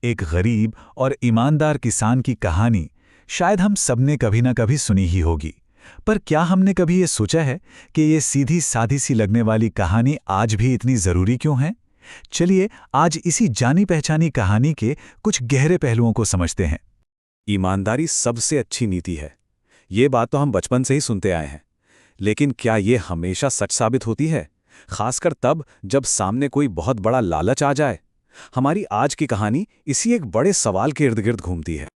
एक गरीब और ईमानदार किसान की कहानी शायद हम सबने कभी ना कभी सुनी ही होगी। पर क्या हमने कभी ये सोचा है कि ये सीधी सादी सी लगने वाली कहानी आज भी इतनी ज़रूरी क्यों है? चलिए आज इसी जानी पहचानी कहानी के कुछ गहरे पहलुओं को समझते हैं। ईमानदारी सबसे अच्छी नीति है। ये बात तो हम बचपन से ही सुनते आए हैं। लेकिन क्या ये हमेशा सच साबित होती है? खासकर तब जब सामने कोई बहुत बड़ा लालच आ जाए। हमारी आज की कहानी इसी एक बड़े सवाल के इर्द गिर्द घूमती है।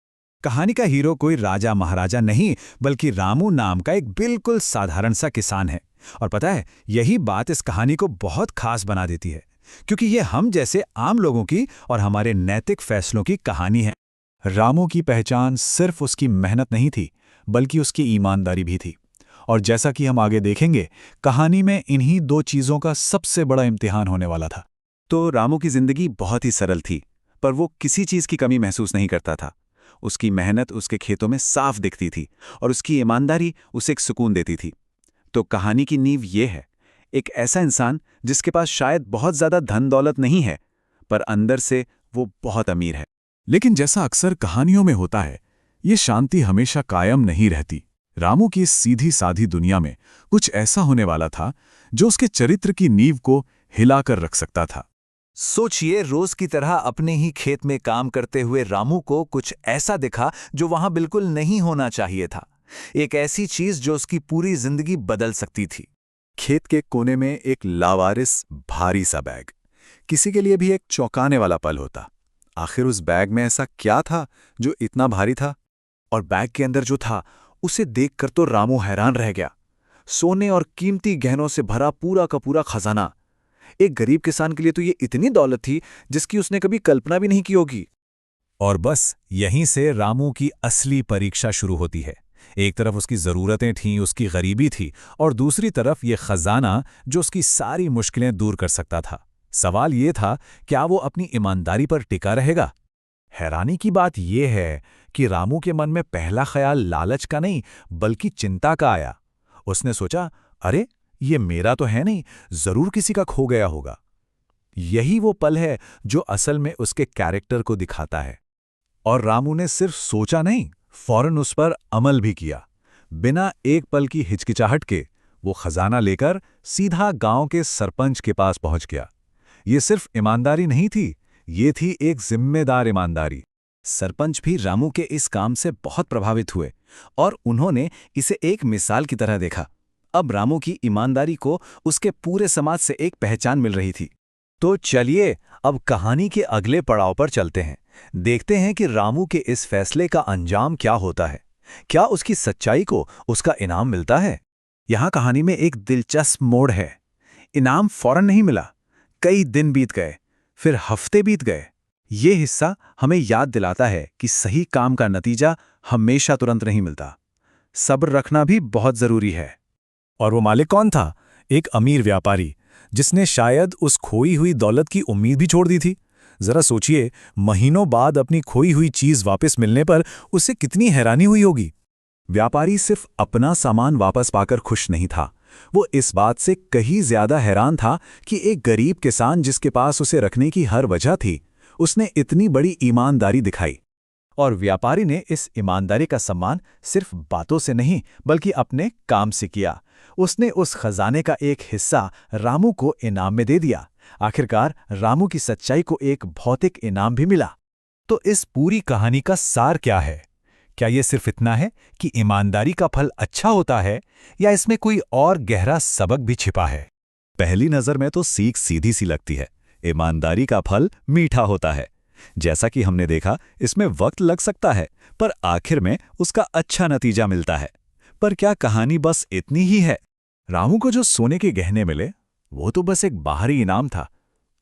कहानी का हीरो कोई राजा महाराजा नहीं, बल्कि रामू नाम का एक बिल्कुल साधारण सा किसान है। और पता है, यही बात इस कहानी को बहुत खास बना देती है, क्योंकि ये हम जैसे आम लोगों की और हमारे नैतिक फैसलों की कहानी है। रामू की पहचान सिर्फ उसकी मेहनत नहीं थी, बल्कि उसकी ईमानदारी भी थी। और जैसा कि हम आगे देखेंगे, कहानी में इन्हीं दो चीज़ों का सबसे बड़ा इम्तिहान होने वाला था। तो रामू की जिंदगी बहुत ही सरल थी, पर वो किसी चीज की कमी महसूस नहीं करता था। उसकी मेहनत उसके खेतों में साफ दिखती थी और उसकी ईमानदारी उसे एक सुकून देती थी। तो कहानी की नींव ये है, एक ऐसा इंसान जिसके पास शायद बहुत ज्यादा धन दौलत नहीं है, पर अंदर से वो बहुत अमीर है। लेकिन जैसा अक्सर कहानियों में होता है, ये शांति हमेशा कायम नहीं रहती। रामू की इस सीधी साधी दुनिया में कुछ ऐसा होने वाला था जो उसके चरित्र की नींव को हिलाकर रख सकता था। सोचिए, रोज की तरह अपने ही खेत में काम करते हुए रामू को कुछ ऐसा दिखा जो वहां बिल्कुल नहीं होना चाहिए था। एक ऐसी चीज जो उसकी पूरी जिंदगी बदल सकती थी। खेत के कोने में एक लावारिस भारी सा बैग, किसी के लिए भी एक चौंकाने वाला पल होता। आखिर उस बैग में ऐसा क्या था जो इतना भारी था? और बैग के अंदर जो था, उसे देखकर तो रामू हैरान रह गया। सोने और कीमती गहनों से भरा पूरा का पूरा खजाना। एक गरीब किसान के लिए तो ये इतनी दौलत थी जिसकी उसने कभी कल्पना भी नहीं की होगी। और बस यहीं से रामू की असली परीक्षा शुरू होती है। एक तरफ उसकी ज़रूरतें थीं, उसकी गरीबी थी, और दूसरी तरफ ये खजाना जो उसकी सारी मुश्किलें दूर कर सकता था। सवाल ये था, क्या वो अपनी ईमानदारी पर टिका रहेगा? हैरानी की बात यह है कि रामू के मन में पहला ख्याल लालच का नहीं, बल्कि चिंता का आया। उसने सोचा, अरे ये मेरा तो है नहीं, जरूर किसी का खो गया होगा। यही वो पल है जो असल में उसके कैरेक्टर को दिखाता है। और रामू ने सिर्फ सोचा नहीं, फौरन उस पर अमल भी किया। बिना एक पल की हिचकिचाहट के वो खजाना लेकर सीधा गांव के सरपंच के पास पहुंच गया। ये सिर्फ ईमानदारी नहीं थी, ये थी एक जिम्मेदार ईमानदारी। सरपंच भी रामू के इस काम से बहुत प्रभावित हुए और उन्होंने इसे एक मिसाल की तरह देखा। अब रामू की ईमानदारी को उसके पूरे समाज से एक पहचान मिल रही थी। तो चलिए अब कहानी के अगले पड़ाव पर चलते हैं। देखते हैं कि रामू के इस फैसले का अंजाम क्या होता है। क्या उसकी सच्चाई को उसका इनाम मिलता है? यहाँ कहानी में एक दिलचस्प मोड़ है। इनाम फौरन नहीं मिला, कई दिन बीत गए, फिर हफ्ते बीत गए। ये हिस्सा हमें याद दिलाता है कि सही काम का नतीजा हमेशा तुरंत नहीं मिलता। सब्र रखना भी बहुत जरूरी है। और वो मालिक कौन था? एक अमीर व्यापारी, जिसने शायद उस खोई हुई दौलत की उम्मीद भी छोड़ दी थी। जरा सोचिए, महीनों बाद अपनी खोई हुई चीज वापस मिलने पर उसे कितनी हैरानी हुई होगी। व्यापारी सिर्फ अपना सामान वापस पाकर खुश नहीं था, वो इस बात से कहीं ज्यादा हैरान था कि एक गरीब किसान जिसके पास उसे रखने की हर वजह थी, उसने इतनी बड़ी ईमानदारी दिखाई। और व्यापारी ने इस ईमानदारी का सम्मान सिर्फ बातों से नहीं, बल्कि अपने काम से किया। उसने उस खजाने का एक हिस्सा रामू को इनाम में दे दिया। आखिरकार रामू की सच्चाई को एक भौतिक इनाम भी मिला। तो इस पूरी कहानी का सार क्या है? क्या ये सिर्फ इतना है कि ईमानदारी का फल अच्छा होता है, या इसमें कोई और गहरा सबक भी छिपा है? पहली नजर में तो सीख सीधी सी लगती है, ईमानदारी का फल मीठा होता है। जैसा कि हमने देखा, इसमें वक्त लग सकता है, पर आखिर में उसका अच्छा नतीजा मिलता है। पर क्या कहानी बस इतनी ही है? रामू को जो सोने के गहने मिले, वो तो बस एक बाहरी इनाम था।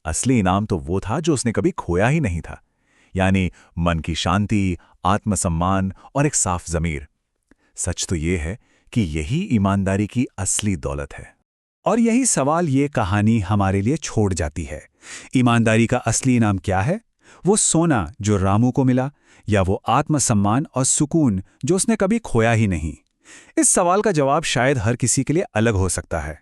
असली इनाम तो वो था जो उसने कभी खोया ही नहीं था, यानी मन की शांति, आत्मसम्मान और एक साफ ज़मीर। सच तो ये है कि यही ईमानदारी की असली दौलत है। और यही सवाल ये कहानी हमारे लिए छोड़ जाती है। ईमानदारी का असली इनाम क्या है? वो सोना जो रामू को मिला, या वो आत्मसम्मान और सुकून जो उसने कभी खोया ही नहीं? इस सवाल का जवाब शायद हर किसी के लिए अलग हो सकता है।